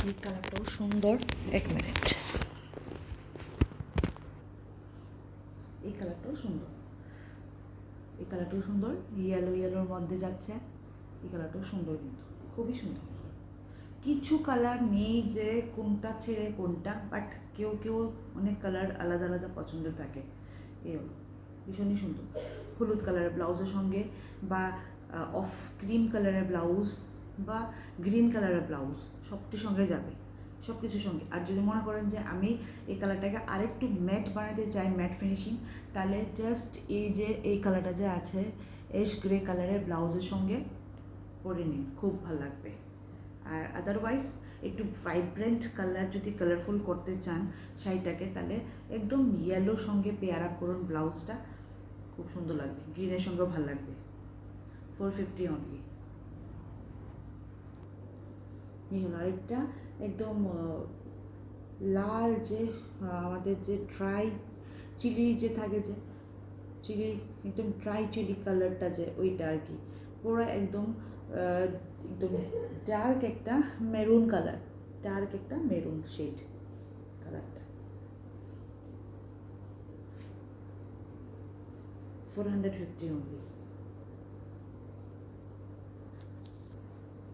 এই কালারটাও সুন্দর। এক মিনিট, এই কালারটাও সুন্দর, এই কালারটাও সুন্দর, ইয়েলোর মধ্যে যাচ্ছে। এই কালারটাও সুন্দর, কিন্তু খুবই সুন্দর। কিছু কালার নেই যে কোনটা ছেড়ে কোনটা, বাট কেউ কেউ অনেক কালার আলাদা আলাদা পছন্দের থাকে। এও ভীষণই সুন্দর। হলুদ কালারের ব্লাউজের সঙ্গে বা অফ ক্রিম কালারের ব্লাউজ বা গ্রিন কালারের ব্লাউজ সবটির সঙ্গে যাবে, সব কিছুর সঙ্গে। আর যদি মনে করেন যে আমি এই কালারটাকে আরেকটু ম্যাট বানাতে চাই, ম্যাট ফিনিশিং, তাহলে জাস্ট এই যে এই কালারটা যে আছে অ্যাশ গ্রে কালারের ব্লাউজের সঙ্গে পরে নিন, খুব ভালো লাগবে। আর আদারওয়াইজ একটু ভাইব্রেন্ট কালার যদি কালারফুল করতে চান শাড়িটাকে, তাহলে একদম ইয়েলোর সঙ্গে পেয়ার আপ করুন ব্লাউজটা, খুব সুন্দর লাগবে। গ্রিনের সঙ্গেও ভালো লাগবে। 450 অনলি। এই হলো আরেকটা একদম লাল, যে আমাদের যে ড্রাই চিলি যে থাকে, যে চিলি একদম ড্রাই চিলি কালারটা যে ওইটা আর কি, পুরো একদম একদম ডার্ক একটা মেরুন কালার, ডার্ক একটা মেরুন শেড কালারটা। 450 অনলি।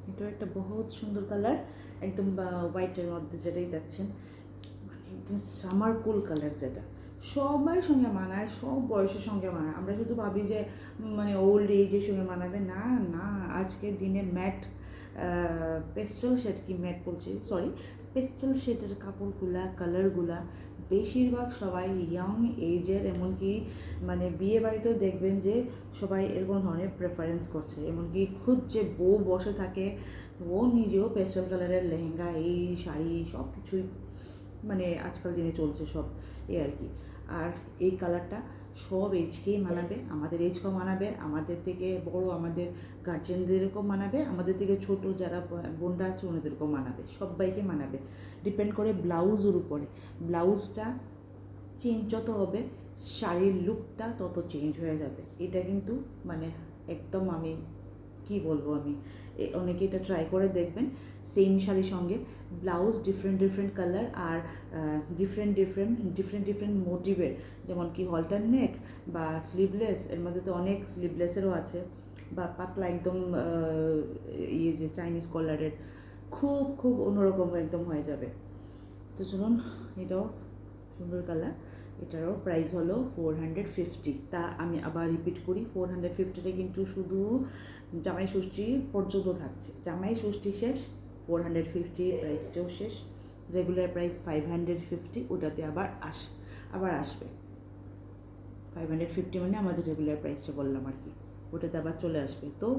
এটাও একটা বহুত সুন্দর কালার, একদম হোয়াইটের মধ্যে যেটাই দেখছেন, মানে একদম সামার কুল কালার, যেটা সবার সঙ্গে মানায়, সব বয়সের সঙ্গে মানায়। আমরা শুধু ভাবি যে মানে ওল্ড এজের সঙ্গে মানাবে, না না, আজকের দিনে ম্যাট পেস্টেল শেড, কি ম্যাট বলছি, সরি, পেস্টেল শেডের কাপড়গুলা, কালারগুলা বেশিরভাগ সবাই ইয়াং এজের, এমনকি মানে বিয়ে বাড়িতেও দেখবেন যে সবাই এরকম ধরনের প্রেফারেন্স করছে। এমনকি খুদ যে বউ বসে থাকে, ও নিজেও পেস্টেল কালারের লেহেঙ্গা, এই শাড়ি সব কিছুই মানে আজকাল দিনে চলছে সব, এই আর কি। আর এই কালারটা সব এজকেই মানাবে, আমাদের এজকেও মানাবে, আমাদের থেকে বড় আমাদের গার্জেনদেরকেও মানাবে, আমাদের থেকে ছোট যারা বোনরা আছে ওনাদেরকেও মানাবে, সবাইকে মানাবে। ডিপেন্ড করে ব্লাউজের উপরে, ব্লাউজটা চেঞ্জ যত হবে শাড়ির লুকটা তত চেঞ্জ হয়ে যাবে। এটা কিন্তু মানে একদম আমি কি বলবো, আমি অনেকে এটা ট্রাই করে দেখবেন। সেম শাড়ির সঙ্গে ব্লাউজ ডিফারেন্ট কালার আর ডিফারেন্ট মোটিভের, যেমন কি হলটার নেক বা স্লিভলেস, এর মধ্যে তো অনেক স্লিভলেসেরও আছে, বা পাতলা একদম ইয়ে যে চাইনিজ কলারের, খুব খুব অন্যরকম একদম হয়ে যাবে। তো চলুন, এটাও সুন্দর কালার, এটারও প্রাইস হলো 450। তা আমি আবার রিপিট করি, 450টা কিন্তু শুধু জামাই ষষ্ঠী পর্যন্ত থাকছে, জামাই ষষ্ঠী শেষ 450, প্রাইসটাও শেষ। রেগুলার প্রাইস 550, ওটাতে আবার আসবে 550, মানে আমাদের রেগুলার প্রাইসটা বললাম আর কি, ওটাতে আবার চলে আসবে। তো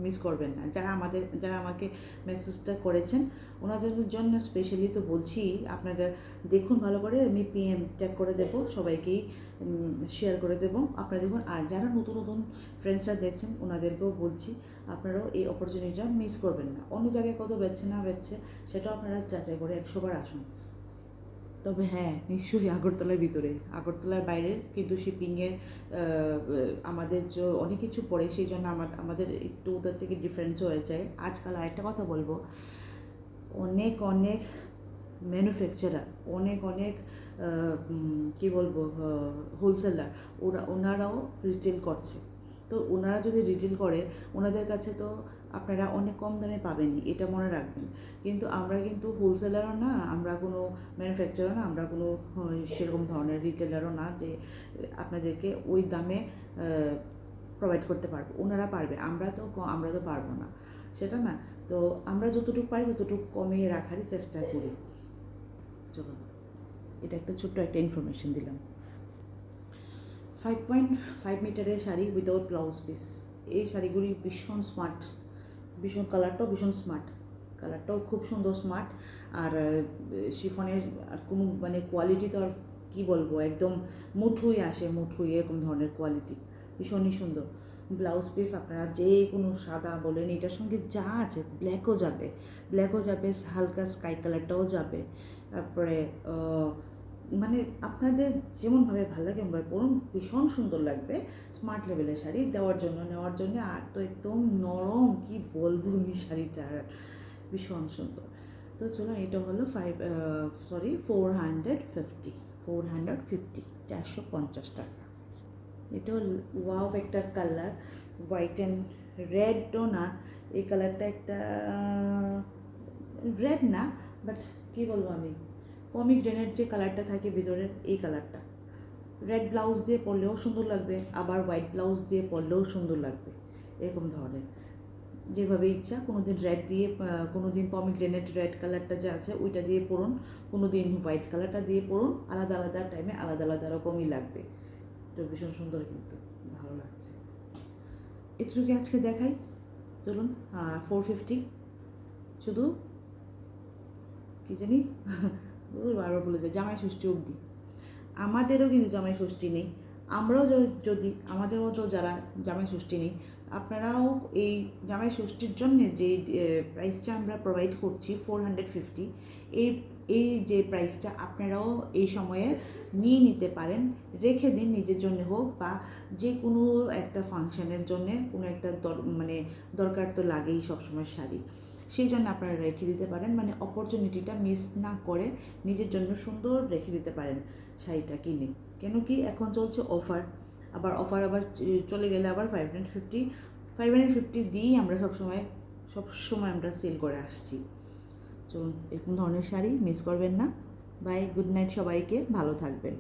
মিস করবেন না। যারা আমাকে মেসেজটা করেছেন ওনাদের জন্য স্পেশালি তো বলছি, আপনারা দেখুন ভালো করে, আমি PM ট্যাগ করে দেবো, সবাইকেই শেয়ার করে দেবো, আপনারা দেখুন। আর যারা নতুন ফ্রেন্ডসরা দেখছেন ওনাদেরকেও বলছি, আপনারাও এই অপরচুনিটিটা মিস করবেন না। অন্য জায়গায় কত বেচছে না বেচছে সেটাও আপনারা যাচাই করে 100বার আসুন। তবে হ্যাঁ, নিশ্চয়ই আগরতলার ভিতরে, আগরতলার বাইরে কিন্তু শিপিংয়ের আমাদের যে অনেক কিছু পড়ে, সেই জন্য আমাদের একটু ওদের থেকে ডিফারেন্স হয়ে যায়। আজকাল আরেকটা কথা বলবো, অনেক ম্যানুফ্যাকচারার, অনেক কী বলবো, হোলসেলার, ওনারাও রিটেল করছে। তো ওনারা যদি রিটেল করে, ওনাদের কাছে তো আপনারা অনেক কম দামে পাবেনই, এটা মনে রাখবেন। কিন্তু আমরা কিন্তু হোলসেলারও না, আমরা কোনো ম্যানুফ্যাকচারও না, আমরা কোনো সেরকম ধরনের রিটেলারও না যে আপনাদেরকে ওই দামে প্রোভাইড করতে পারবো। ওনারা পারবে, আমরা তো পারবো না, সেটা না। তো আমরা যতটুকু পারি ততটুকু কমিয়ে রাখারই চেষ্টা করি। চলুন, এটা একটা ছোট্ট একটা ইনফরমেশন দিলাম। 5.5 মিটারের শাড়ি উইদাউট ব্লাউজ পিস, এই শাড়িগুলি ভীষণ স্মার্ট, ভীষণ কালারটাও ভীষণ স্মার্ট, কালারটাও খুব সুন্দর স্মার্ট। আর শিফনের আর কোনো মানে কোয়ালিটি তো আর কী বলবো, একদম মুঠুই আসে, মুঠুই এরকম ধরনের কোয়ালিটি, ভীষণই সুন্দর। ব্লাউজ পিস আপনারা যে কোনো সাদা বলেন, এটার সঙ্গে যা আছে, ব্ল্যাকও যাবে, হালকা স্কাই কালারটাও যাবে। তারপরে মানে আপনাদের যেমনভাবে ভালো লাগে এমনভাবে পরুন, ভীষণ সুন্দর লাগবে। স্মার্ট লেভেলের শাড়ি নেওয়ার জন্য, আর তো একদম নরম, কি বলবো, এই শাড়িটা ভীষণ সুন্দর। তো চলুন, এটা হলো 450, 450 টাকা। এটা ওয়াও একটা কালার, হোয়াইট অ্যান্ড রেডও না, এই কালারটা একটা রেড না, বাট কী বলবো আমি, পমিগ্রেনেট যে কালারটা থাকে ভিতরের, এই কালারটা রেড ব্লাউজ দিয়ে পরলেও সুন্দর লাগবে, আবার হোয়াইট ব্লাউজ দিয়ে পরলেও সুন্দর লাগবে, এরকম ধরনের। যেভাবে ইচ্ছা, কোনো দিন রেড দিয়ে, কোনো দিন পমিগ্রেনেট রেড কালারটা যে আছে ওইটা দিয়ে পরুন, কোনো দিন হোয়াইট কালারটা দিয়ে পরুন, আলাদা আলাদা টাইমে আলাদা আলাদা রকমই লাগবে। তো ভীষণ সুন্দর, কিন্তু ভালো লাগছে। এটুকু আজকে দেখাই, চলুন। 450, শুধু কী জানি বারবার বলে যায়, জামাই ষষ্ঠী অবধি। আমাদেরও কিন্তু জামাই ষষ্ঠী নেই, আমরাও যদি আমাদের মতো যারা জামাই ষষ্ঠী নেই, আপনারাও এই জামাই ষষ্ঠীর জন্য যে প্রাইসটা আমরা প্রোভাইড করছি 450, এই এই যে প্রাইসটা আপনারাও এই সময়ে নিয়ে নিতে পারেন, রেখে দিন নিজের জন্য হোক বা যে কোনো একটা ফাংশানের জন্য, কোনো একটা মানে দরকার তো লাগেই সবসময় শাড়ি, সেই জন্য আপনারা রেখে দিতে পারেন, মানে অপরচুনিটিটা মিস না করে নিজের জন্য সুন্দর রেখে দিতে পারেন শাড়িটা কিনে। কেন কি এখন চলছে অফার, অফার আবার চলে গেলে আবার 550 দিয়েই আমরা সবসময় আমরা সেল করে আসছি। চলুন, এরকম ধরনের শাড়ি মিস করবেন না। বাই, গুড নাইট সবাইকে, ভালো থাকবেন।